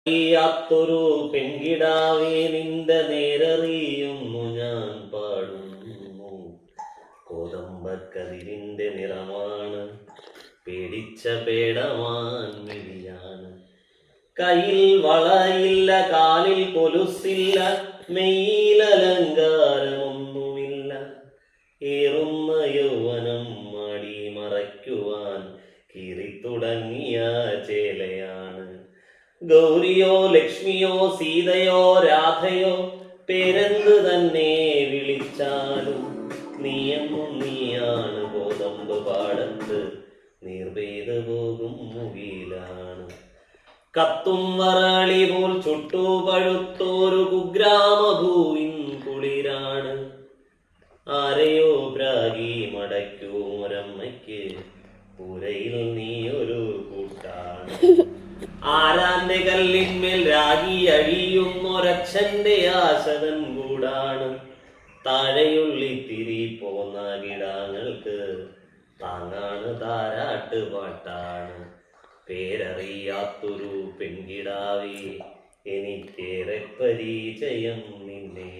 യാത്തൊരു പെൺകിടാവേ നിന്റെ നേരറിയുന്നു ഞാൻ പാടുന്നു. കോതമ്പക്കതിരിന്റെ നിറമാണ്, പേടിച്ച പേടമാൻ മിഴിയാണ്. കയ്യിൽ വളയില്ല, കാലിൽ കൊലുസില്ല, മെയ്യിലലങ്കാരമൊന്നുമില്ല. ഏറുന്ന യൗവനം മാടി മറയ്ക്കുവാൻ കീറിത്തുടങ്ങിയ ചേലയാണ്. ഗൗരിയോ ലക്ഷ്മിയോ സീതയോ രാധയോ പേരെന്ത് തന്നെ വിളിച്ചാലും നീയെന്നും നീയാണ്. കോതമ്പ് പാടത്ത് നീർപെയ്തു പോകും മുകിലാണ്. കത്തും വറളി പോൽ ചുട്ടുപഴുത്തോരു കുഗ്രാമഭൂവിൻ കുളിരാണ്. ആരെയോ പ്രാഗി മടയ്ക്കൂരമ്മയ്ക്ക് പുരയിൽ നീ ഒരു കൂട്ടാണ്. ആരാന്റെ കല്ലിന്മേൽ രാഗി അഴിയുന്നൊരച്ഛന്റെ ആശതൻ കൂടാണ്. താഴെയുള്ളിത്തിരി പോന്ന കിടാങ്ങൾക്ക് താങ്ങാണ് താരാട്ട് പാട്ടാണ്. പേരറിയാത്തൊരു പെൺകിടാവേ എനിക്കേറെ പരിചയം നിന്നെ.